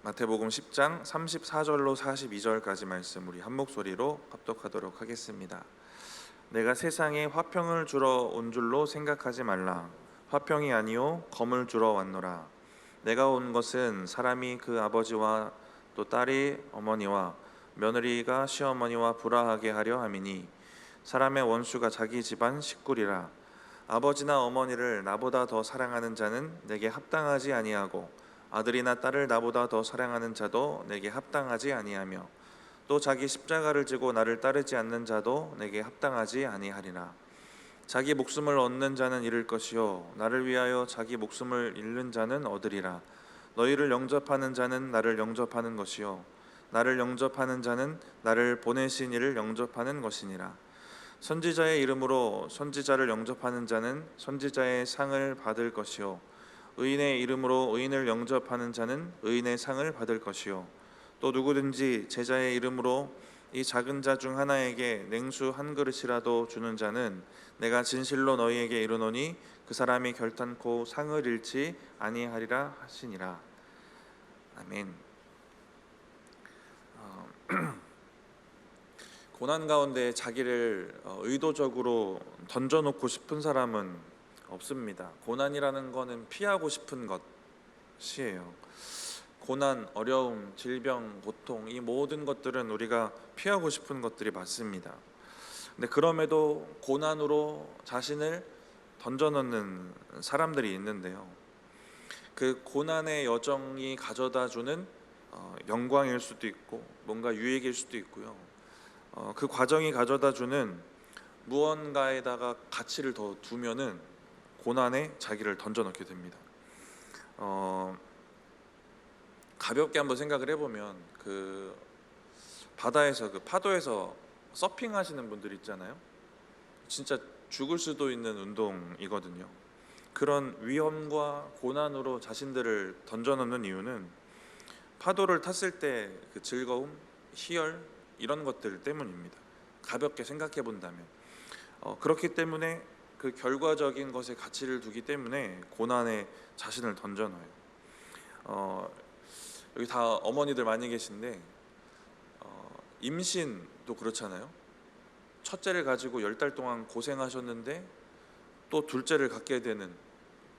마태복음 10장 34절로 42절까지 말씀 우리 한 목소리로 합독하도록 하겠습니다. 내가 세상에 화평을 주러 온 줄로 생각하지 말라. 화평이 아니요 검을 주러 왔노라. 내가 온 것은 사람이 그 아버지와 또 딸이 어머니와 며느리가 시어머니와 불화하게 하려 함이니 사람의 원수가 자기 집안 식구리라. 아버지나 어머니를 나보다 더 사랑하는 자는 내게 합당하지 아니하고 아들이나 딸을 나보다 더 사랑하는 자도 내게 합당하지 아니하며 또 자기 십자가를 지고 나를 따르지 않는 자도 내게 합당하지 아니하리라. 자기 목숨을 얻는 자는 잃을 것이요 나를 위하여 자기 목숨을 잃는 자는 얻으리라. 너희를 영접하는 자는 나를 영접하는 것이요 나를 영접하는 자는 나를 보내신 이를 영접하는 것이니라. 선지자의 이름으로 선지자를 영접하는 자는 선지자의 상을 받을 것이요 의인의 이름으로 의인을 영접하는 자는 의인의 상을 받을 것이요 또 누구든지 제자의 이름으로 이 작은 자 중 하나에게 냉수 한 그릇이라도 주는 자는 내가 진실로 너희에게 이르노니 그 사람이 결탄코 상을 잃지 아니하리라 하시니라. 아멘. 고난 가운데 자기를 의도적으로 던져놓고 싶은 사람은 없습니다. 고난이라는 것은 피하고 싶은 것이에요. 고난, 어려움, 질병, 고통 이 모든 것들은 우리가 피하고 싶은 것들이 맞습니다. 근데 그럼에도 고난으로 자신을 던져넣는 사람들이 있는데요. 그 고난의 여정이 가져다주는 영광일 수도 있고 뭔가 유익일 수도 있고요. 그 과정이 가져다주는 무언가에다가 가치를 더 두면은 고난에 자기를 던져넣게 됩니다. 가볍게 한번 생각을 해보면 그 바다에서 그 파도에서 서핑하시는 분들 있잖아요. 진짜 죽을 수도 있는 운동이거든요. 그런 위험과 고난으로 자신들을 던져넣는 이유는 파도를 탔을 때 그 즐거움, 희열 이런 것들 때문입니다. 가볍게 생각해 본다면 그렇기 때문에 그 결과적인 것에 가치를 두기 때문에 고난에 자신을 던져놔요. 여기 다 어머니들 많이 계신데 임신도 그렇잖아요. 첫째를 가지고 10달 동안 고생하셨는데 또 둘째를 갖게 되는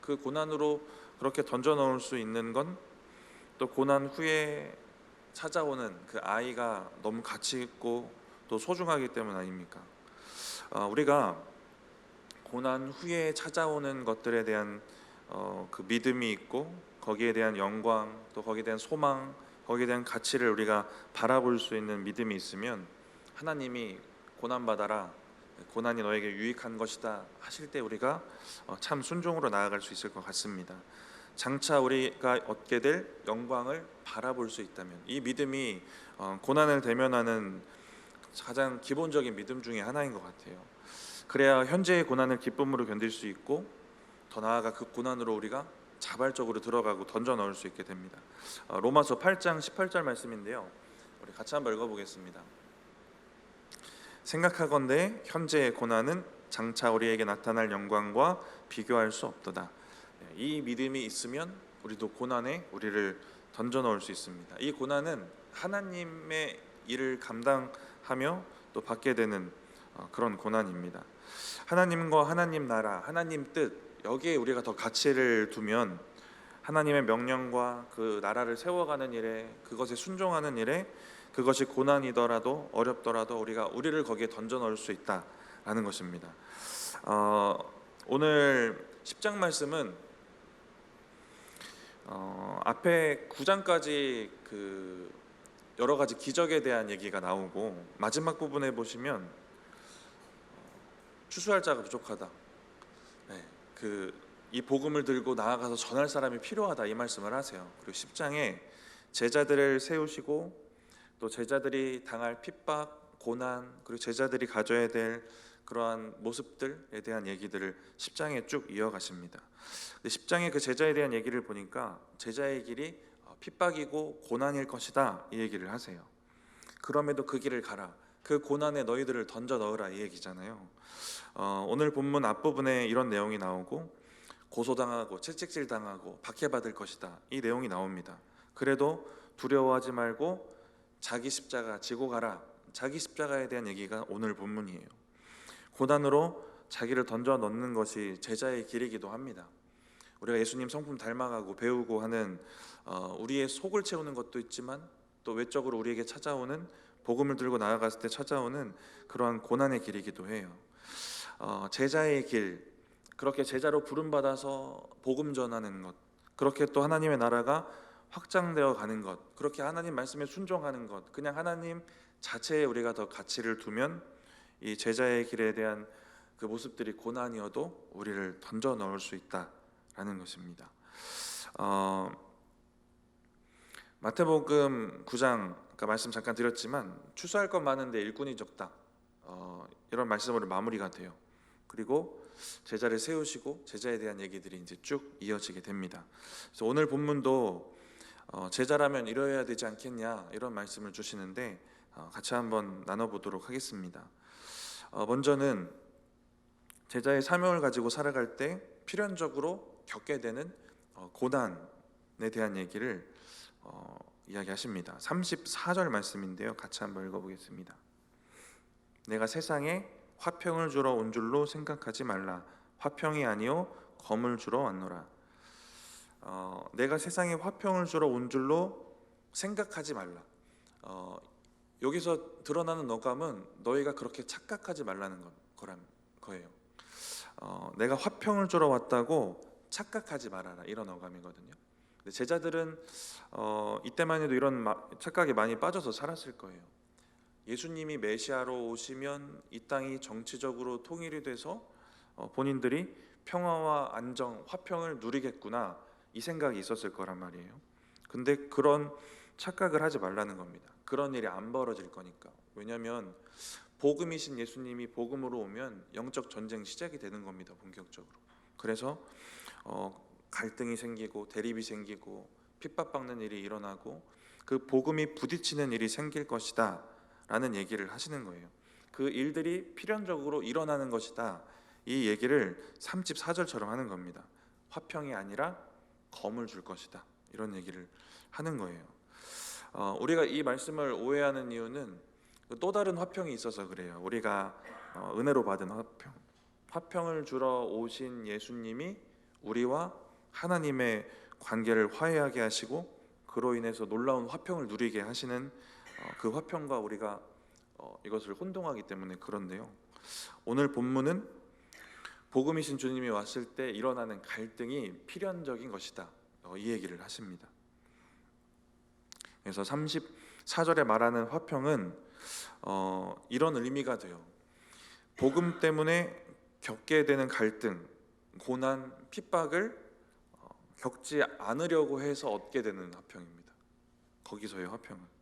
그 고난으로 그렇게 던져놓을 수 있는 건 또 고난 후에 찾아오는 그 아이가 너무 가치 있고 또 소중하기 때문 아닙니까? 우리가 고난 후에 찾아오는 것들에 대한 그 믿음이 있고 거기에 대한 영광 또 거기에 대한 소망 거기에 대한 가치를 우리가 바라볼 수 있는 믿음이 있으면 하나님이 고난 받아라 고난이 너에게 유익한 것이다 하실 때 우리가 참 순종으로 나아갈 수 있을 것 같습니다. 장차 우리가 얻게 될 영광을 바라볼 수 있다면 이 믿음이 고난을 대면하는 가장 기본적인 믿음 중에 하나인 것 같아요. 그래야 현재의 고난을 기쁨으로 견딜 수 있고 더 나아가 그 고난으로 우리가 자발적으로 들어가고 던져 넣을 수 있게 됩니다. 로마서 8장 18절 말씀인데요. 우리 같이 한번 읽어보겠습니다. 생각하건대 현재의 고난은 장차 우리에게 나타날 영광과 비교할 수 없도다. 이 믿음이 있으면 우리도 고난에 우리를 던져 넣을 수 있습니다. 이 고난은 하나님의 일을 감당하며 또 받게 되는 그런 고난입니다. 하나님과 하나님 나라, 하나님 뜻 여기에 우리가 더 가치를 두면 하나님의 명령과 그 나라를 세워가는 일에 그것에 순종하는 일에 그것이 고난이더라도 어렵더라도 우리를 거기에 던져 넣을 수 있다라는 것입니다. 오늘 10장 말씀은 앞에 9장까지 그 여러 가지 기적에 대한 얘기가 나오고 마지막 부분에 보시면 추수할 자가 부족하다. 이 복음을 들고 나아가서 전할 사람이 필요하다 이 말씀을 하세요. 그리고 10장에 제자들을 세우시고 또 제자들이 당할 핍박, 고난 그리고 제자들이 가져야 될 그러한 모습들에 대한 얘기들을 10장에 쭉 이어가십니다. 10장의 그 제자에 대한 얘기를 보니까 제자의 길이 핍박이고 고난일 것이다 이 얘기를 하세요. 그럼에도 그 길을 가라. 그 고난에 너희들을 던져 넣으라 이 얘기잖아요. 오늘 본문 앞부분에 이런 내용이 나오고 고소당하고 채찍질 당하고 박해받을 것이다 이 내용이 나옵니다. 그래도 두려워하지 말고 자기 십자가 지고 가라. 자기 십자가에 대한 얘기가 오늘 본문이에요. 고난으로 자기를 던져 넣는 것이 제자의 길이기도 합니다. 우리가 예수님 성품 닮아가고 배우고 하는 우리의 속을 채우는 것도 있지만 또 외적으로 우리에게 찾아오는 복음을 들고 나아갔을 때 찾아오는 그러한 고난의 길이기도 해요. 제자의 길, 그렇게 제자로 부름받아서 복음 전하는 것, 그렇게 또 하나님의 나라가 확장되어 가는 것, 그렇게 하나님 말씀에 순종하는 것, 그냥 하나님 자체에 우리가 더 가치를 두면 이 제자의 길에 대한 그 모습들이 고난이어도 우리를 던져 넣을 수 있다라는 것입니다. 마태복음 9장 아까 말씀 잠깐 드렸지만 추수할 것 많은데 일꾼이 적다, 이런 말씀으로 마무리가 돼요. 그리고 제자를 세우시고 제자에 대한 얘기들이 이제 쭉 이어지게 됩니다. 그래서 오늘 본문도 제자라면 이러해야 되지 않겠냐 이런 말씀을 주시는데 같이 한번 나눠보도록 하겠습니다. 먼저는 제자의 사명을 가지고 살아갈 때 필연적으로 겪게 되는 고난에 대한 얘기를 이야기하십니다. 34절 말씀인데요, 같이 한번 읽어보겠습니다. 내가 세상에 화평을 주러 온 줄로 생각하지 말라. 화평이 아니요 검을 주러 왔노라. 내가 세상에 화평을 주러 온 줄로 생각하지 말라. 여기서 드러나는 어감은 너희가 그렇게 착각하지 말라는 거예요. 내가 화평을 주러 왔다고 착각하지 말아라, 이런 어감이거든요. 근데 제자들은 이때만 해도 이런 착각에 많이 빠져서 살았을 거예요. 예수님이 메시아로 오시면 이 땅이 정치적으로 통일이 돼서 본인들이 평화와 안정, 화평을 누리겠구나, 이 생각이 있었을 거란 말이에요. 근데 그런 착각을 하지 말라는 겁니다. 그런 일이 안 벌어질 거니까. 왜냐하면 복음이신 예수님이 복음으로 오면 영적 전쟁 시작이 되는 겁니다, 본격적으로. 그래서 갈등이 생기고 대립이 생기고 핍박받는 일이 일어나고 그 복음이 부딪히는 일이 생길 것이다 라는 얘기를 하시는 거예요. 그 일들이 필연적으로 일어나는 것이다, 이 얘기를 34절처럼 하는 겁니다. 화평이 아니라 검을 줄 것이다, 이런 얘기를 하는 거예요. 우리가 이 말씀을 오해하는 이유는 또 다른 화평이 있어서 그래요. 우리가 은혜로 받은 화평을 주러 오신 예수님이 우리와 하나님의 관계를 화해하게 하시고 그로 인해서 놀라운 화평을 누리게 하시는 그 화평과 우리가 이것을 혼동하기 때문에 그런데요. 오늘 본문은 복음이신 주님이 왔을 때 일어나는 갈등이 필연적인 것이다, 이 얘기를 하십니다. 그래서 34절에 말하는 화평은 이런 의미가 돼요. 복음 때문에 겪게 되는 갈등, 고난, 핍박을 겪지 않으려고 해서 얻게 되는 화평입니다. 거기서의 화평은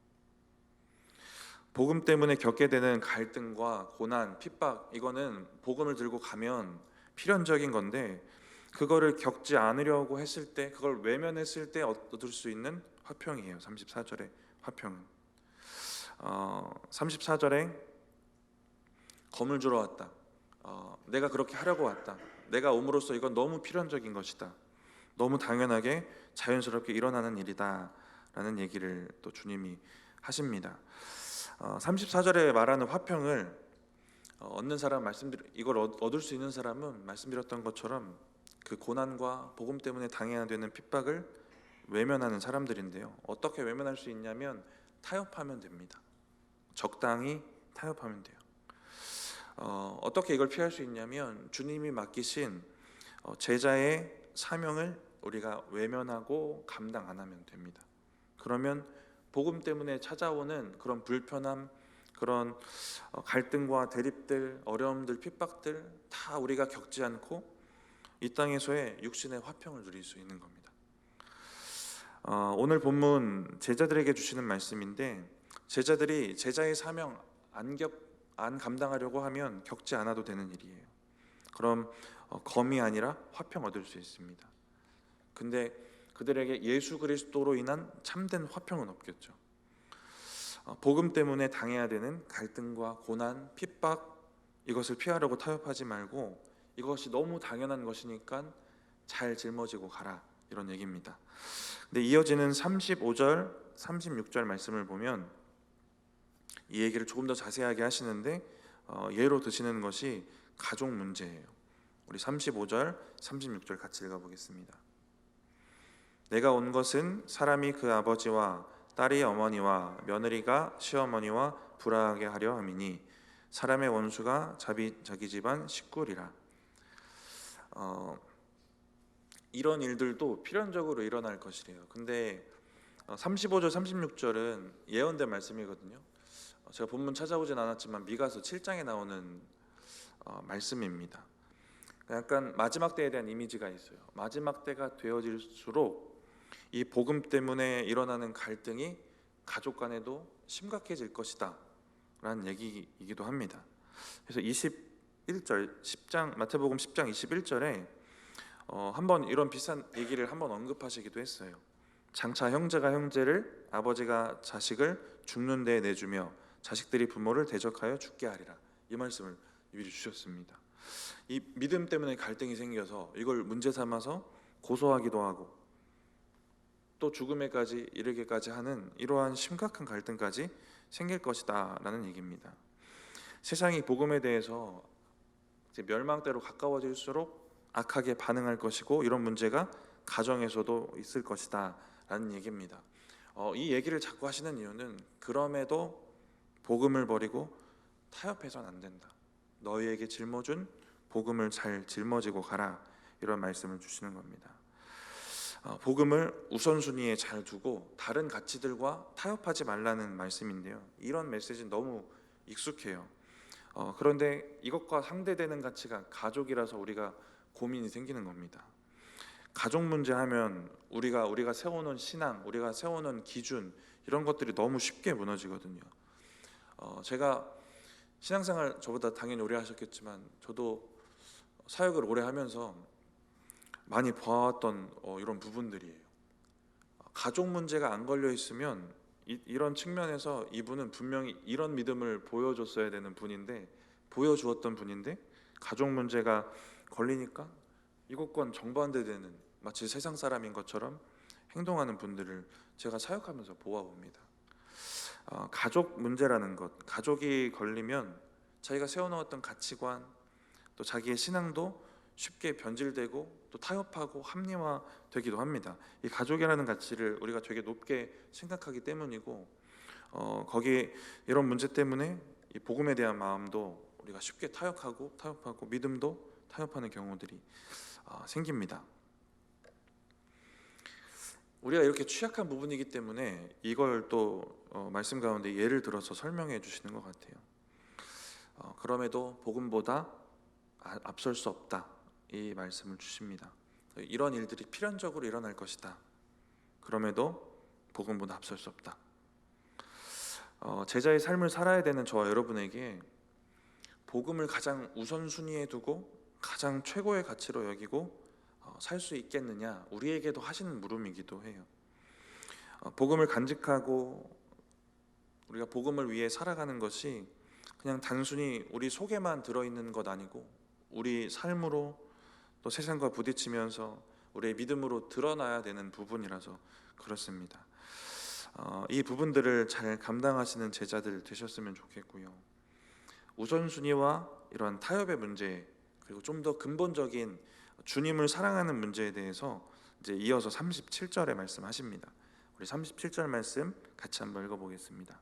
복음 때문에 겪게 되는 갈등과 고난, 핍박, 이거는 복음을 들고 가면 필연적인 건데 그거를 겪지 않으려고 했을 때, 그걸 외면했을 때 얻을 수 있는 화평이에요. 34절의 화평은 34절에 검을 주러 왔다, 내가 그렇게 하려고 왔다, 내가 옴으로써 이건 너무 필연적인 것이다, 너무 당연하게 자연스럽게 일어나는 일이다 라는 얘기를 또 주님이 하십니다. 34절에 말하는 화평을 얻는 사람, 이걸 얻을 수 있는 사람은 말씀드렸던 것처럼 그 고난과 복음 때문에 당해야 되는 핍박을 외면하는 사람들인데요. 어떻게 외면할 수 있냐면 타협하면 됩니다. 적당히 타협하면 돼요. 어떻게 이걸 피할 수 있냐면 주님이 맡기신 제자의 사명을 우리가 외면하고 감당 안 하면 됩니다. 그러면 복음 때문에 찾아오는 그런 불편함, 그런 갈등과 대립들, 어려움들, 핍박들 다 우리가 겪지 않고 이 땅에서의 육신의 화평을 누릴 수 있는 겁니다. 오늘 본문 제자들에게 주시는 말씀인데, 제자들이 제자의 사명 안 감당하려고 하면 겪지 않아도 되는 일이에요. 그럼 검이 아니라 화평 얻을 수 있습니다. 근데 그들에게 예수 그리스도로 인한 참된 화평은 없겠죠. 복음 때문에 당해야 되는 갈등과 고난, 핍박, 이것을 피하려고 타협하지 말고 이것이 너무 당연한 것이니까 잘 짊어지고 가라, 이런 얘기입니다. 근데 이어지는 35절 36절 말씀을 보면 이 얘기를 조금 더 자세하게 하시는데 예로 드시는 것이 가족 문제예요. 우리 35절, 36절 같이 읽어보겠습니다. 내가 온 것은 사람이 그 아버지와 딸이 어머니와 며느리가 시어머니와 불화하게 하려 함이니 사람의 원수가 자기 집안 식구리라. 이런 일들도 필연적으로 일어날 것이래요. 근데 35절, 36절은 예언된 말씀이거든요. 제가 본문 찾아보진 않았지만 미가서 7장에 나오는 말씀입니다. 약간 마지막 때에 대한 이미지가 있어요. 마지막 때가 되어질수록 이 복음 때문에 일어나는 갈등이 가족 간에도 심각해질 것이다 라는 얘기이기도 합니다. 그래서 21절 10장 마태복음 10장 21절에 한번 이런 비슷한 얘기를 한번 언급하시기도 했어요. 장차 형제가 형제를 아버지가 자식을 죽는 데에 내주며 자식들이 부모를 대적하여 죽게 하리라. 이 말씀을 미리 주셨습니다. 이 믿음 때문에 갈등이 생겨서 이걸 문제 삼아서 고소하기도 하고 또 죽음에까지 이르게까지 하는 이러한 심각한 갈등까지 생길 것이다 라는 얘기입니다. 세상이 복음에 대해서 이제 멸망대로 가까워질수록 악하게 반응할 것이고 이런 문제가 가정에서도 있을 것이다 라는 얘기입니다. 이 얘기를 자꾸 하시는 이유는 그럼에도 복음을 버리고 타협해서는 안 된다. 너희에게 짊어준 복음을 잘 짊어지고 가라. 이런 말씀을 주시는 겁니다. 복음을 우선순위에 잘 두고 다른 가치들과 타협하지 말라는 말씀인데요. 이런 메시지는 너무 익숙해요. 그런데 이것과 상대되는 가치가 가족이라서 우리가 고민이 생기는 겁니다. 가족 문제 하면 우리가 세워놓은 신앙, 우리가 세워놓은 기준 이런 것들이 너무 쉽게 무너지거든요. 제가 신앙생활 저보다 당연히 오래 하셨겠지만 저도 사역을 오래 하면서 많이 봐왔던 이런 부분들이에요. 가족 문제가 안 걸려 있으면 이런 측면에서 이분은 분명히 이런 믿음을 보여줬어야 되는 분인데 보여주었던 분인데 가족 문제가 걸리니까 이것과는 정반대되는 마치 세상 사람인 것처럼 행동하는 분들을 제가 사역하면서 보아봅니다. 가족 문제라는 것, 가족이 걸리면 자기가 세워놓았던 가치관 또 자기의 신앙도 쉽게 변질되고 또 타협하고 합리화되기도 합니다. 이 가족이라는 가치를 우리가 되게 높게 생각하기 때문이고 거기 이런 문제 때문에 이 복음에 대한 마음도 우리가 쉽게 타협하고 믿음도 타협하는 경우들이 생깁니다. 우리가 이렇게 취약한 부분이기 때문에 이걸 또 말씀 가운데 예를 들어서 설명해 주시는 것 같아요. 그럼에도 복음보다 앞설 수 없다 이 말씀을 주십니다. 이런 일들이 필연적으로 일어날 것이다. 그럼에도 복음보다 앞설 수 없다. 제자의 삶을 살아야 되는 저와 여러분에게 복음을 가장 우선순위에 두고 가장 최고의 가치로 여기고 살 수 있겠느냐, 우리에게도 하시는 물음이기도 해요. 복음을 간직하고 우리가 복음을 위해 살아가는 것이 그냥 단순히 우리 속에만 들어있는 것 아니고 우리 삶으로 또 세상과 부딪히면서 우리의 믿음으로 드러나야 되는 부분이라서 그렇습니다. 이 부분들을 잘 감당하시는 제자들 되셨으면 좋겠고요. 우선순위와 이러한 타협의 문제 그리고 좀 더 근본적인 주님을 사랑하는 문제에 대해서 이제 이어서 37절에 말씀하십니다. 우리 37절 말씀 같이 한번 읽어보겠습니다.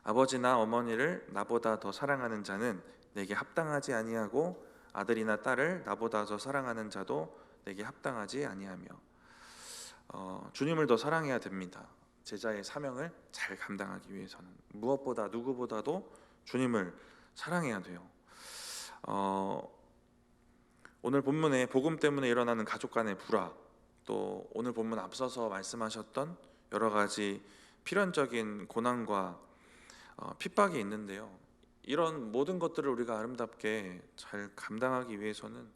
아버지나 어머니를 나보다 더 사랑하는 자는 내게 합당하지 아니하고 아들이나 딸을 나보다 더 사랑하는 자도 내게 합당하지 아니하며 주님을 더 사랑해야 됩니다. 제자의 사명을 잘 감당하기 위해서는 무엇보다 누구보다도 주님을 사랑해야 돼요. 오늘 본문에 복음 때문에 일어나는 가족 간의 불화, 또 오늘 본문 앞서서 말씀하셨던 여러 가지 필연적인 고난과 핍박이 있는데요. 이런 모든 것들을 우리가 아름답게 잘 감당하기 위해서는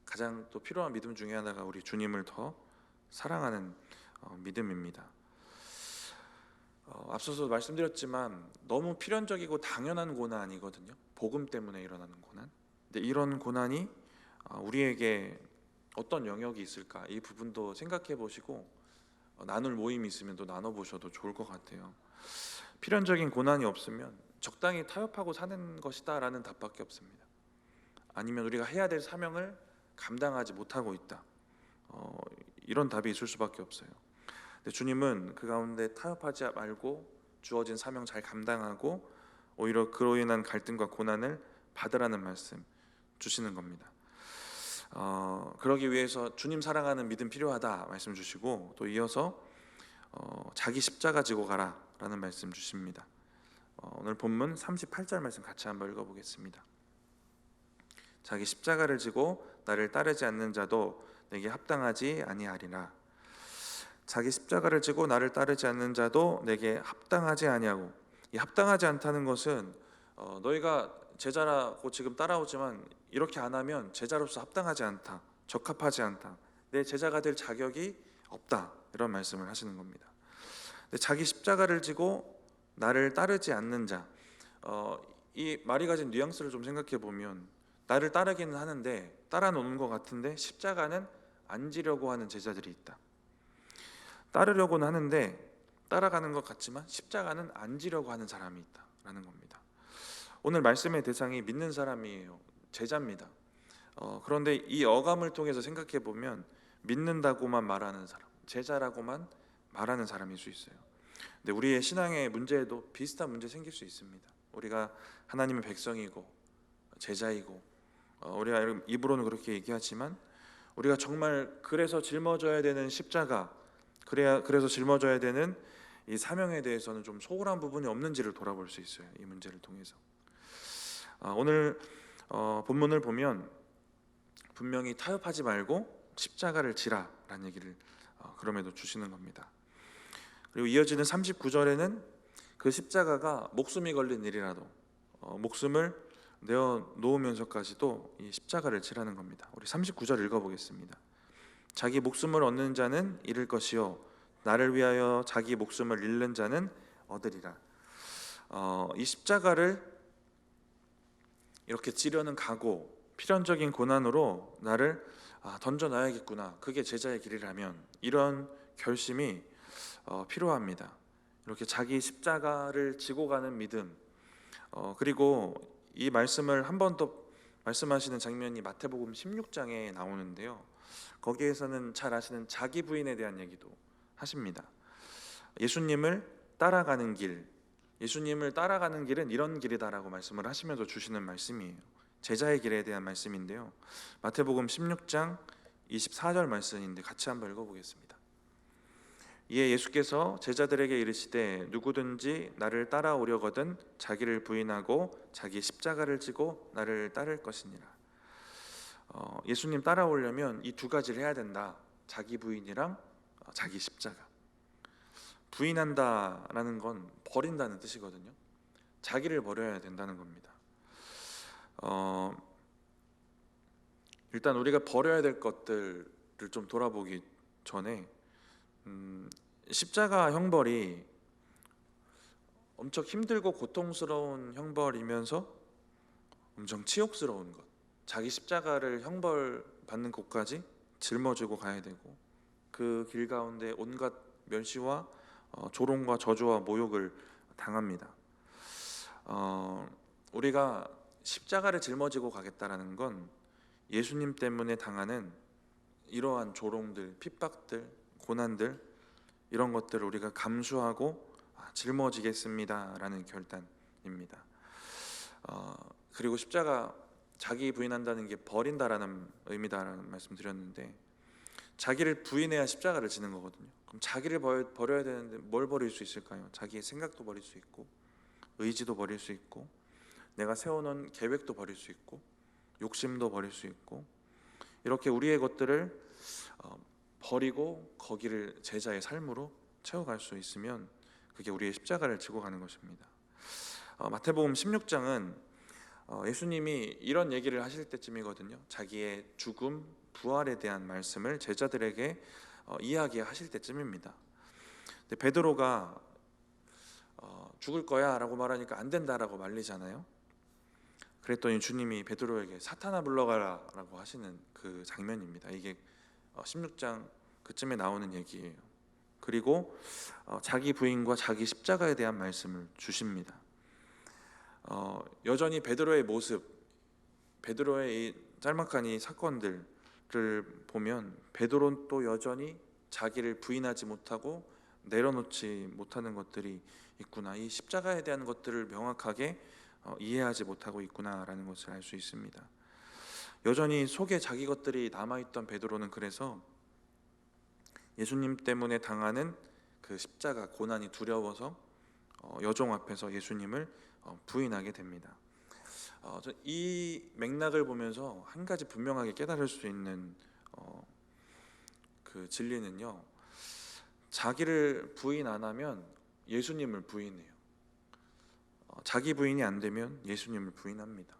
가장 또 필요한 믿음 중에 하나가 우리 주님을 더 사랑하는 믿음입니다. 앞서서 말씀드렸지만 너무 필연적이고 당연한 고난이거든요. 복음 때문에 일어나는 고난. 근데 이런 고난이 우리에게 어떤 영역이 있을까? 이 부분도 생각해 보시고 나눌 모임이 있으면 또 나눠보셔도 좋을 것 같아요. 필연적인 고난이 없으면 적당히 타협하고 사는 것이다라는 답밖에 없습니다. 아니면 우리가 해야 될 사명을 감당하지 못하고 있다, 이런 답이 있을 수밖에 없어요. 근데 주님은 그 가운데 타협하지 말고 주어진 사명 잘 감당하고 오히려 그로 인한 갈등과 고난을 받으라는 말씀 주시는 겁니다. 그러기 위해서 주님 사랑하는 믿음 필요하다 말씀 주시고, 또 이어서 자기 십자가 지고 가라 라는 말씀 주십니다. 오늘 본문 38절 말씀 같이 한번 읽어보겠습니다. 자기 십자가를 지고 나를 따르지 않는 자도 내게 합당하지 아니하리라. 자기 십자가를 지고 나를 따르지 않는 자도 내게 합당하지 아니하고, 이 합당하지 않다는 것은 너희가 제자라고 지금 따라오지만 이렇게 안 하면 제자로서 합당하지 않다, 적합하지 않다, 내 제자가 될 자격이 없다, 이런 말씀을 하시는 겁니다. 자기 십자가를 지고 나를 따르지 않는 자, 이 말이 가진 뉘앙스를 좀 생각해 보면 나를 따르기는 하는데 따라 놓는 것 같은데 십자가는 안 지려고 하는 제자들이 있다. 따르려고는 하는데 따라가는 것 같지만 십자가는 안 지려고 하는 사람이 있다라는 겁니다. 오늘 말씀의 대상이 믿는 사람이에요. 제자입니다. 그런데 이 어감을 통해서 생각해 보면 믿는다고만 말하는 사람, 제자라고만 말하는 사람일 수 있어요. 근데 우리의 신앙의 문제에도 비슷한 문제 생길 수 있습니다. 우리가 하나님의 백성이고 제자이고, 우리가 입으로는 그렇게 얘기하지만 우리가 정말 그래서 짊어져야 되는 십자가, 그래서 짊어져야 되는 이 사명에 대해서는 좀 소홀한 부분이 없는지를 돌아볼 수 있어요. 이 문제를 통해서 오늘 본문을 보면 분명히 타협하지 말고 십자가를 지라라는 얘기를 그럼에도 주시는 겁니다. 그리고 이어지는 39절에는 그 십자가가 목숨이 걸린 일이라도 목숨을 내어 놓으면서까지도 이 십자가를 지라는 겁니다. 우리 39절 읽어보겠습니다. 자기 목숨을 얻는 자는 잃을 것이요 나를 위하여 자기 목숨을 잃는 자는 얻으리라. 이 십자가를 이렇게 지려는 각오, 필연적인 고난으로 나를 던져놔야겠구나, 그게 제자의 길이라면 이런 결심이 필요합니다. 이렇게 자기 십자가를 지고 가는 믿음, 그리고 이 말씀을 한 번 더 말씀하시는 장면이 마태복음 16장에 나오는데요, 거기에서는 잘 아시는 자기 부인에 대한 얘기도 하십니다. 예수님을 따라가는 길, 예수님을 따라가는 길은 이런 길이다라고 말씀을 하시면서 주시는 말씀이에요. 제자의 길에 대한 말씀인데요, 마태복음 16장 24절 말씀인데 같이 한번 읽어보겠습니다. 이에 예수께서 제자들에게 이르시되 누구든지 나를 따라오려거든 자기를 부인하고 자기 십자가를 지고 나를 따를 것이니라. 예수님 따라오려면 이 두 가지를 해야 된다. 자기 부인이랑 자기 십자가. 부인한다라는 건 버린다는 뜻이거든요. 자기를 버려야 된다는 겁니다. 일단 우리가 버려야 될 것들을 좀 돌아보기 전에 십자가 형벌이 엄청 힘들고 고통스러운 형벌이면서 엄청 치욕스러운 것, 자기 십자가를 형벌 받는 곳까지 짊어지고 가야 되고 그 길 가운데 온갖 멸시와 조롱과 저주와 모욕을 당합니다. 우리가 십자가를 짊어지고 가겠다라는 건 예수님 때문에 당하는 이러한 조롱들, 핍박들, 고난들, 이런 것들을 우리가 감수하고 짊어지겠습니다라는 결단입니다. 그리고 십자가, 자기 부인한다는 게 버린다라는 의미다라는 말씀 드렸는데, 자기를 부인해야 십자가를 지는 거거든요. 그럼 자기를 버려야 되는데 뭘 버릴 수 있을까요? 자기의 생각도 버릴 수 있고, 의지도 버릴 수 있고, 내가 세워놓은 계획도 버릴 수 있고, 욕심도 버릴 수 있고, 이렇게 우리의 것들을 버리고 거기를 제자의 삶으로 채워갈 수 있으면 그게 우리의 십자가를 지고 가는 것입니다. 마태복음 16장은 예수님이 이런 얘기를 하실 때쯤이거든요. 자기의 죽음, 부활에 대한 말씀을 제자들에게 이야기하실 때쯤입니다. 근데 베드로가 죽을 거야 라고 말하니까 안 된다라고 말리잖아요. 그랬더니 주님이 베드로에게 사탄아 물러가라 라고 하시는 그 장면입니다. 이게 16장 그쯤에 나오는 얘기예요. 그리고 자기 부인과 자기 십자가에 대한 말씀을 주십니다. 여전히 베드로의 모습, 베드로의 이 짤막한 이 사건들을 보면 베드로는 또 여전히 자기를 부인하지 못하고 내려놓지 못하는 것들이 있구나, 이 십자가에 대한 것들을 명확하게 이해하지 못하고 있구나라는 것을 알 수 있습니다. 여전히 속에 자기 것들이 남아있던 베드로는 그래서 예수님 때문에 당하는 그 십자가 고난이 두려워서 여종 앞에서 예수님을 부인하게 됩니다. 이 맥락을 보면서 한 가지 분명하게 깨달을 수 있는 그 진리는요, 자기를 부인 안 하면 예수님을 부인해요. 자기 부인이 안 되면 예수님을 부인합니다.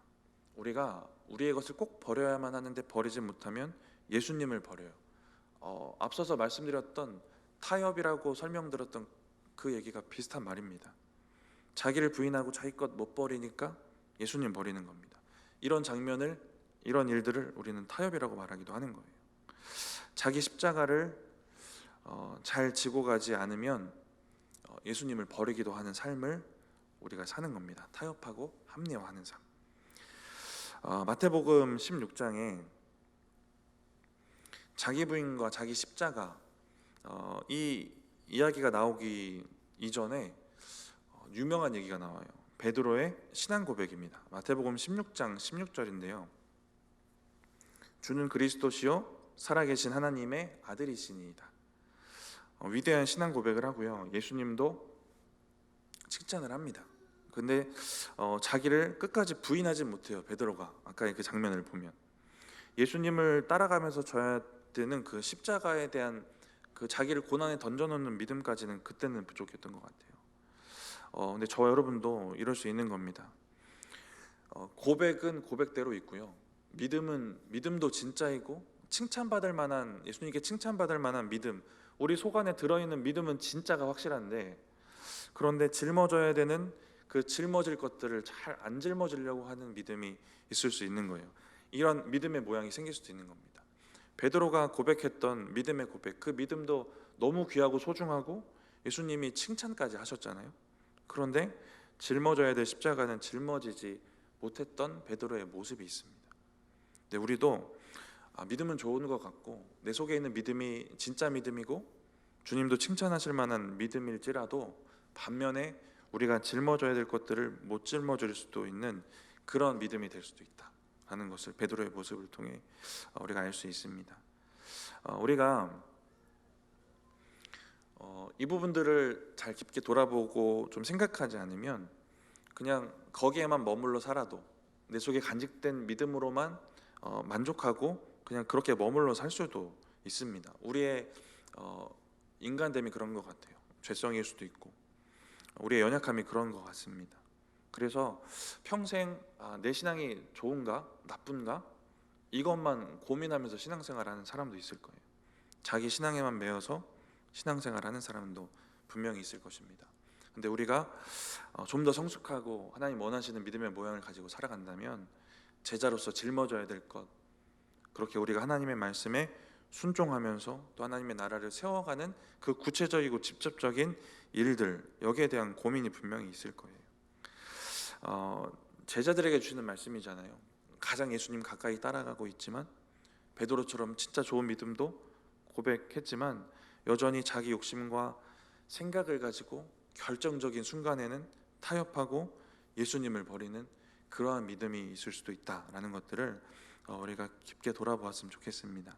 우리가 우리의 것을 꼭 버려야만 하는데 버리지 못하면 예수님을 버려요. 앞서서 말씀드렸던 타협이라고 설명드렸던 그 얘기가 비슷한 말입니다. 자기를 부인하고 자기 것 못 버리니까 예수님 버리는 겁니다. 이런 장면을, 이런 일들을 우리는 타협이라고 말하기도 하는 거예요. 자기 십자가를 잘 지고 가지 않으면 예수님을 버리기도 하는 삶을 우리가 사는 겁니다. 타협하고 합리화하는 삶. 마태복음 16장에 자기 부인과 자기 십자가, 이 이야기가 나오기 이전에 유명한 얘기가 나와요. 베드로의 신앙 고백입니다. 마태복음 16장 16절인데요. 주는 그리스도시요 살아계신 하나님의 아들이시니이다. 위대한 신앙 고백을 하고요. 예수님도 칭찬을 합니다. 근데 자기를 끝까지 부인하지 못해요. 베드로가 아까의 그 장면을 보면 예수님을 따라가면서 져야 되는 그 십자가에 대한 그 자기를 고난에 던져놓는 믿음까지는 그때는 부족했던 것 같아요. 근데 저 여러분도 이럴 수 있는 겁니다. 고백은 고백대로 있고요. 믿음은 믿음도 진짜이고 칭찬받을 만한, 예수님께 칭찬받을 만한 믿음, 우리 속 안에 들어있는 믿음은 진짜가 확실한데, 그런데 짊어져야 되는 그 짊어질 것들을 잘 안 짊어지려고 하는 믿음이 있을 수 있는 거예요. 이런 믿음의 모양이 생길 수도 있는 겁니다. 베드로가 고백했던 믿음의 고백, 그 믿음도 너무 귀하고 소중하고 예수님이 칭찬까지 하셨잖아요. 그런데 짊어져야 될 십자가는 짊어지지 못했던 베드로의 모습이 있습니다. 근데 우리도 믿음은 좋은 것 같고 내 속에 있는 믿음이 진짜 믿음이고 주님도 칭찬하실 만한 믿음일지라도 반면에 우리가 짊어져야 될 것들을 못 짊어질 수도 있는 그런 믿음이 될 수도 있다 하는 것을 베드로의 모습을 통해 우리가 알 수 있습니다. 우리가 이 부분들을 잘 깊게 돌아보고 좀 생각하지 않으면 그냥 거기에만 머물러 살아도 내 속에 간직된 믿음으로만 만족하고 그냥 그렇게 머물러 살 수도 있습니다. 우리의 인간됨이 그런 것 같아요. 죄성일 수도 있고 우리의 연약함이 그런 것 같습니다. 그래서 평생 내 신앙이 좋은가 나쁜가 이것만 고민하면서 신앙생활하는 사람도 있을 거예요. 자기 신앙에만 매여서 신앙생활하는 사람도 분명히 있을 것입니다. 근데 우리가 좀 더 성숙하고 하나님 원하시는 믿음의 모양을 가지고 살아간다면 제자로서 짊어져야 될 것, 그렇게 우리가 하나님의 말씀에 순종하면서 또 하나님의 나라를 세워가는 그 구체적이고 직접적인 일들, 여기에 대한 고민이 분명히 있을 거예요. 제자들에게 주시는 말씀이잖아요. 가장 예수님 가까이 따라가고 있지만 베드로처럼 진짜 좋은 믿음도 고백했지만 여전히 자기 욕심과 생각을 가지고 결정적인 순간에는 타협하고 예수님을 버리는 그러한 믿음이 있을 수도 있다라는 것들을 우리가 깊게 돌아보았으면 좋겠습니다.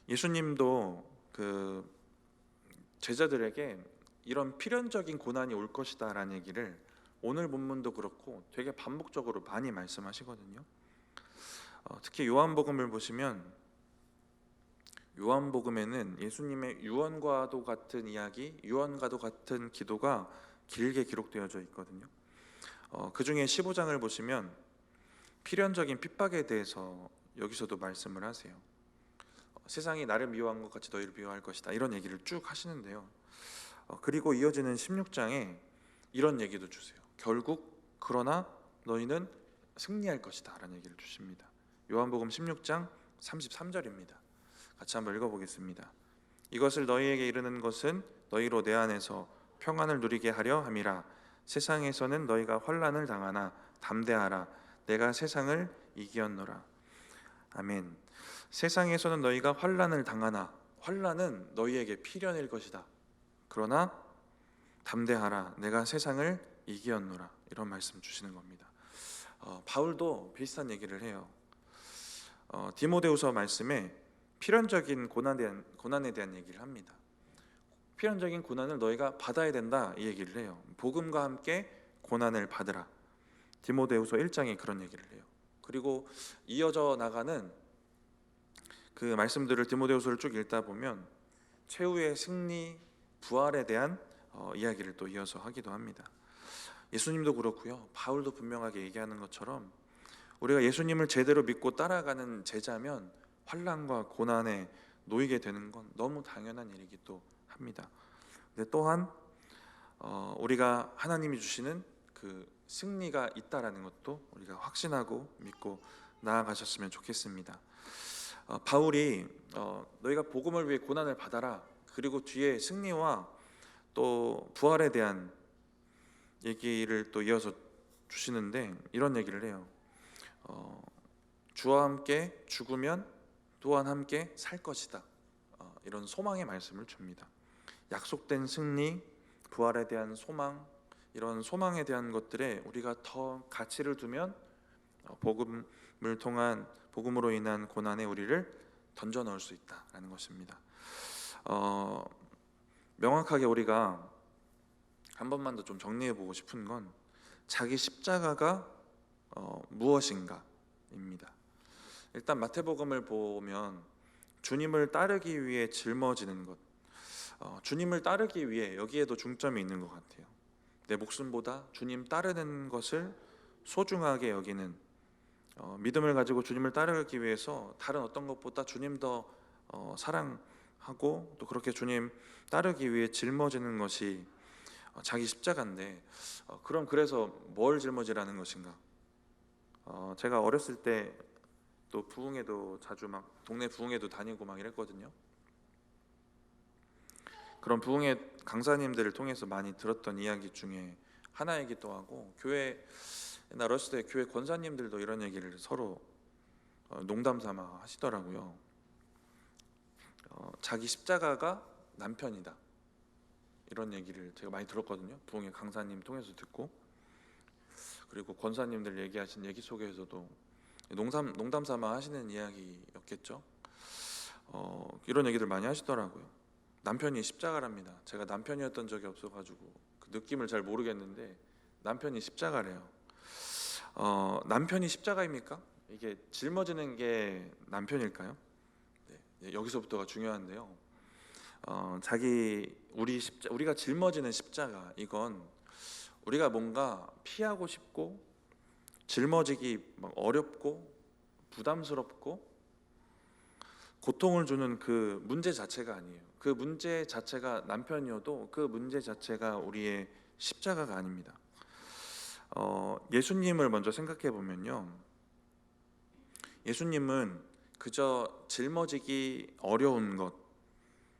예수님도 그 제자들에게 이런 필연적인 고난이 올 것이다라는 얘기를 오늘 본문도 그렇고 되게 반복적으로 많이 말씀하시거든요. 특히 요한복음을 보시면 요한복음에는 예수님의 유언과도 같은 이야기, 유언과도 같은 기도가 길게 기록되어져 있거든요. 그 중에 15장을 보시면 필연적인 핍박에 대해서 여기서도 말씀을 하세요. 세상이 나를 미워한 것 같이 너희를 미워할 것이다, 이런 얘기를 쭉 하시는데요. 그리고 이어지는 16장에 이런 얘기도 주세요. 결국 그러나 너희는 승리할 것이다 라는 얘기를 주십니다. 요한복음 16장 33절입니다. 같이 한번 읽어보겠습니다. 이것을 너희에게 이르는 것은 너희로 내 안에서 평안을 누리게 하려 함이라. 세상에서는 너희가 환난을 당하나 담대하라. 내가 세상을 이기었노라. 아멘. 세상에서는 너희가 환난을 당하나, 환난은 너희에게 필연일 것이다. 그러나 담대하라. 내가 세상을 이기었노라. 이런 말씀 주시는 겁니다. 바울도 비슷한 얘기를 해요. 디모데후서 말씀에 필연적인 고난에 대한 얘기를 합니다. 필연적인 고난을 너희가 받아야 된다, 이 얘기를 해요. 복음과 함께 고난을 받으라. 디모데후서 1장에 그런 얘기를 해요. 그리고 이어져 나가는 그 말씀들을 디모데후서를 쭉 읽다 보면 최후의 승리, 부활에 대한 이야기를 또 이어서 하기도 합니다. 예수님도 그렇고요, 바울도 분명하게 얘기하는 것처럼 우리가 예수님을 제대로 믿고 따라가는 제자면 환난과 고난에 놓이게 되는 건 너무 당연한 일이기도 합니다. 근데 또한 우리가 하나님이 주시는 그 승리가 있다라는 것도 우리가 확신하고 믿고 나아가셨으면 좋겠습니다. 바울이 너희가 복음을 위해 고난을 받아라, 그리고 뒤에 승리와 또 부활에 대한 얘기를 또 이어서 주시는데 이런 얘기를 해요. 주와 함께 죽으면 또한 함께 살 것이다. 이런 소망의 말씀을 줍니다. 약속된 승리, 부활에 대한 소망, 이런 소망에 대한 것들에 우리가 더 가치를 두면 복음으로 인한 고난에 우리를 던져 넣을 수 있다라는 것입니다. 명확하게 우리가 한 번만 더 좀 정리해 보고 싶은 건 자기 십자가가 무엇인가입니다. 일단 마태복음을 보면 주님을 따르기 위해 짊어지는 것, 주님을 따르기 위해 여기에도 중점이 있는 것 같아요. 내 목숨보다 주님 따르는 것을 소중하게 여기는, 믿음을 가지고 주님을 따르기 위해서 다른 어떤 것보다 주님 더 사랑하고 또 그렇게 주님 따르기 위해 짊어지는 것이 자기 십자가인데, 그럼 그래서 뭘 짊어지라는 것인가? 제가 어렸을 때 또 부흥회도 자주 막 동네 부흥회도 다니고 막 이랬거든요. 그런 부흥회 강사님들을 통해서 많이 들었던 이야기 중에 하나이기도 하고, 옛날 어렸을 때 교회 권사님들도 이런 얘기를 서로 농담 삼아 하시더라고요. 자기 십자가가 남편이다, 이런 얘기를 제가 많이 들었거든요. 부흥회 강사님 통해서 듣고, 그리고 권사님들 얘기하신 얘기 속에서도 농담 삼아 하시는 이야기였겠죠. 이런 얘기들 많이 하시더라고요. 남편이 십자가랍니다. 제가 남편이었던 적이 없어가지고 그 느낌을 잘 모르겠는데 남편이 십자가래요. 남편이 십자가입니까? 이게 짊어지는 게 남편일까요? 네, 여기서부터가 중요한데요. 우리가 짊어지는 십자가, 이건 우리가 뭔가 피하고 싶고 짊어지기 막 어렵고 부담스럽고 고통을 주는 그 문제 자체가 아니에요. 그 문제 자체가 남편이어도 그 문제 자체가 우리의 십자가가 아닙니다. 예수님을 먼저 생각해 보면요, 예수님은 그저 짊어지기 어려운 것,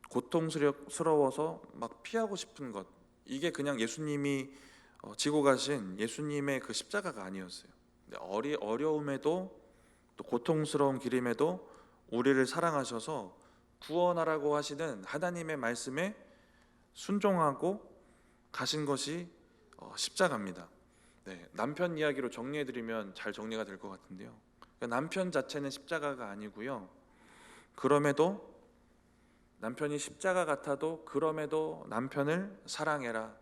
고통스러워서 막 피하고 싶은 것, 이게 그냥 예수님이 지고 가신 예수님의 그 십자가가 아니었어요. 어려움에도 또 고통스러운 길임에도 우리를 사랑하셔서 구원하라고 하시는 하나님의 말씀에 순종하고 가신 것이 십자가입니다. 네, 남편 이야기로 정리해드리면 잘 정리가 될 것 같은데요. 그러니까 남편 자체는 십자가가 아니고요. 그럼에도 남편이 십자가 같아도 그럼에도 남편을 사랑해라,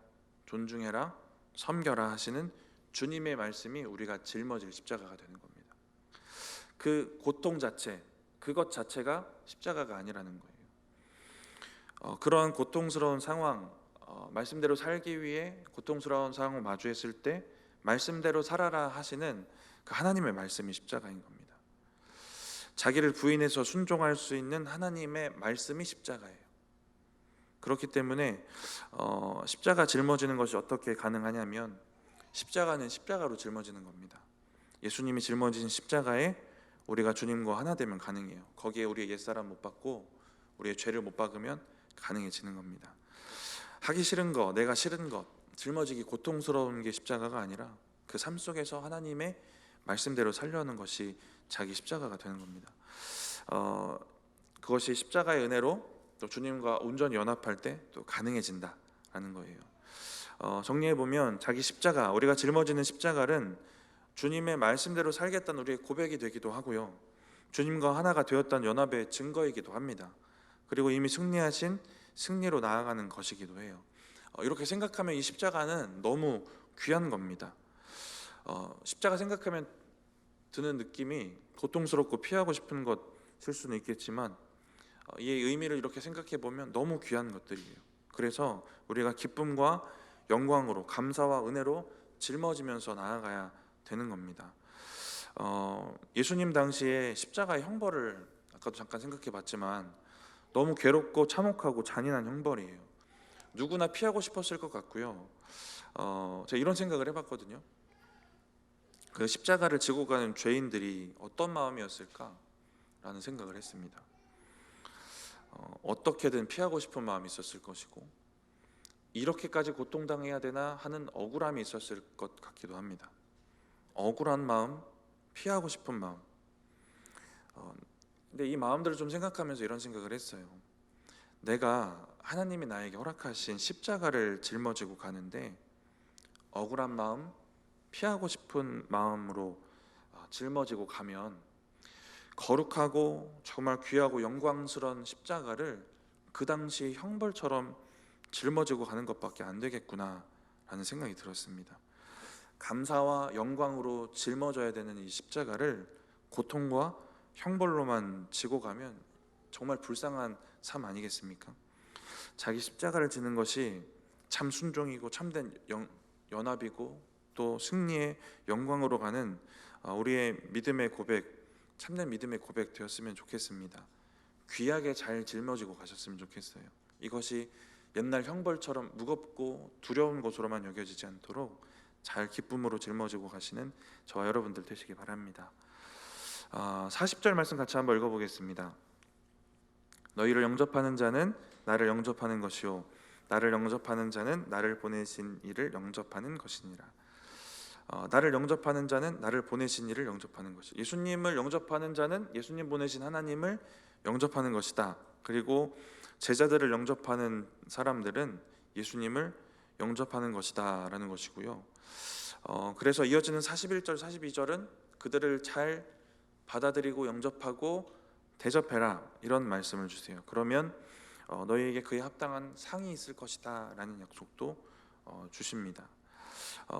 존중해라, 섬겨라 하시는 주님의 말씀이 우리가 짊어질 십자가가 되는 겁니다. 그 고통 자체, 그것 자체가 십자가가 아니라는 거예요. 그런 고통스러운 상황, 말씀대로 살기 위해 고통스러운 상황을 마주했을 때 말씀대로 살아라 하시는 그 하나님의 말씀이 십자가인 겁니다. 자기를 부인해서 순종할 수 있는 하나님의 말씀이 십자가예요. 그렇기 때문에 십자가 짊어지는 것이 어떻게 가능하냐면 십자가는 십자가로 짊어지는 겁니다. 예수님이 짊어진 십자가에 우리가 주님과 하나 되면 가능해요. 거기에 우리의 옛사람 못 받고 우리의 죄를 못 박으면 가능해지는 겁니다. 하기 싫은 거, 내가 싫은 것, 짊어지기 고통스러운 게 십자가가 아니라 그 삶 속에서 하나님의 말씀대로 살려는 것이 자기 십자가가 되는 겁니다. 그것이 십자가의 은혜로 또 주님과 온전히 연합할 때 또 가능해진다라는 거예요. 정리해 보면 자기 십자가, 우리가 짊어지는 십자가는 주님의 말씀대로 살겠다는 우리의 고백이 되기도 하고요, 주님과 하나가 되었다는 연합의 증거이기도 합니다. 그리고 이미 승리하신 승리로 나아가는 것이기도 해요. 이렇게 생각하면 이 십자가는 너무 귀한 겁니다. 십자가 생각하면 드는 느낌이 고통스럽고 피하고 싶은 것일 수는 있겠지만 이 의미를 이렇게 생각해 보면 너무 귀한 것들이에요. 그래서 우리가 기쁨과 영광으로, 감사와 은혜로 짊어지면서 나아가야 되는 겁니다. 예수님 당시에 십자가의 형벌을 아까도 잠깐 생각해 봤지만 너무 괴롭고 참혹하고 잔인한 형벌이에요. 누구나 피하고 싶었을 것 같고요. 제가 이런 생각을 해봤거든요. 그 십자가를 지고 가는 죄인들이 어떤 마음이었을까라는 생각을 했습니다. 어떻게든 피하고 싶은 마음이 있었을 것이고, 이렇게까지 고통당해야 되나 하는 억울함이 있었을 것 같기도 합니다. 억울한 마음, 피하고 싶은 마음. 근데 이 마음들을 좀 생각하면서 이런 생각을 했어요. 내가 하나님이 나에게 허락하신 십자가를 짊어지고 가는데 억울한 마음, 피하고 싶은 마음으로 짊어지고 가면 거룩하고 정말 귀하고 영광스러운 십자가를 그 당시 형벌처럼 짊어지고 가는 것밖에 안 되겠구나 라는 생각이 들었습니다. 감사와 영광으로 짊어져야 되는 이 십자가를 고통과 형벌로만 지고 가면 정말 불쌍한 삶 아니겠습니까? 자기 십자가를 지는 것이 참 순종이고 참된 연합이고 또 승리의 영광으로 가는 우리의 믿음의 고백, 참된 믿음의 고백 되었으면 좋겠습니다. 귀하게 잘 짊어지고 가셨으면 좋겠어요. 이것이 옛날 형벌처럼 무겁고 두려운 것으로만 여겨지지 않도록 잘 기쁨으로 짊어지고 가시는 저와 여러분들 되시기 바랍니다. 40절 말씀 같이 한번 읽어보겠습니다. 너희를 영접하는 자는 나를 영접하는 것이요 나를 영접하는 자는 나를 보내신 이를 영접하는 것이니라. 나를 영접하는 자는 나를 보내신 이를 영접하는 것이, 예수님을 영접하는 자는 예수님 보내신 하나님을 영접하는 것이다. 그리고 제자들을 영접하는 사람들은 예수님을 영접하는 것이다 라는 것이고요. 그래서 이어지는 41절 42절은 그들을 잘 받아들이고 영접하고 대접해라 이런 말씀을 주세요. 그러면 너희에게 그에 합당한 상이 있을 것이다 라는 약속도 주십니다.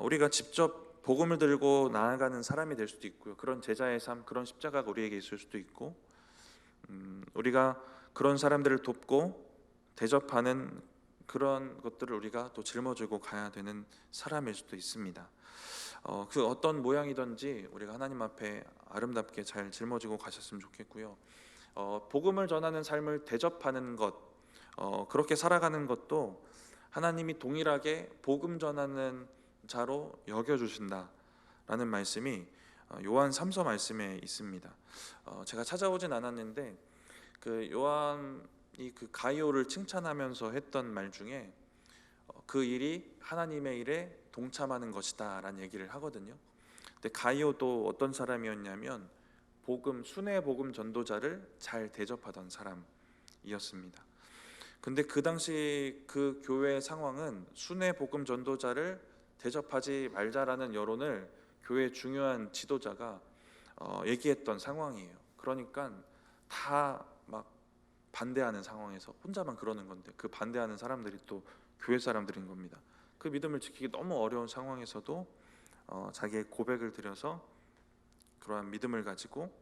우리가 직접 복음을 들고 나아가는 사람이 될 수도 있고요, 그런 제자의 삶, 그런 십자가가 우리에게 있을 수도 있고, 우리가 그런 사람들을 돕고 대접하는 그런 것들을 우리가 또 짊어지고 가야 되는 사람일 수도 있습니다. 그 어떤 모양이든지 우리가 하나님 앞에 아름답게 잘 짊어지고 가셨으면 좋겠고요. 복음을 전하는 삶을 대접하는 것, 그렇게 살아가는 것도 하나님이 동일하게 복음 전하는 자로 여겨주신다라는 말씀이 요한 3서 말씀에 있습니다. 제가 찾아오진 않았는데 그 요한이 그 가이오를 칭찬하면서 했던 말 중에 그 일이 하나님의 일에 동참하는 것이다 라는 얘기를 하거든요. 근데 가이오도 어떤 사람이었냐면 순회 복음 전도자를 잘 대접하던 사람이었습니다. 근데 그 당시 그 교회의 상황은 순회 복음 전도자를 대접하지 말자라는 여론을 교회의 중요한 지도자가 얘기했던 상황이에요. 그러니까 다 막 반대하는 상황에서 혼자만 그러는 건데 그 반대하는 사람들이 또 교회 사람들인 겁니다. 그 믿음을 지키기 너무 어려운 상황에서도 자기의 고백을 드려서 그러한 믿음을 가지고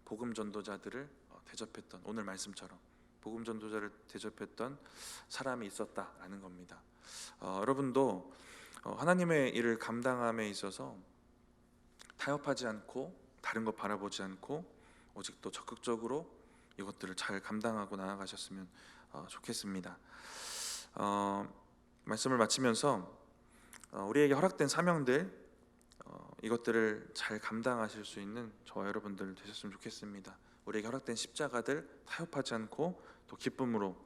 복음 전도자들을 대접했던, 오늘 말씀처럼 복음 전도자를 대접했던 사람이 있었다라는 겁니다. 여러분도 하나님의 일을 감당함에 있어서 타협하지 않고 다른 것 바라보지 않고 오직 또 적극적으로 이것들을 잘 감당하고 나아가셨으면 좋겠습니다. 말씀을 마치면서 우리에게 허락된 사명들 이것들을 잘 감당하실 수 있는 저와 여러분들 되셨으면 좋겠습니다. 우리에게 허락된 십자가들 타협하지 않고 또 기쁨으로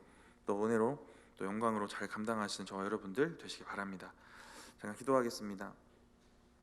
또 은혜로 또 영광으로 잘 감당하시는 저와 여러분들 되시기 바랍니다. 잠깐 기도하겠습니다.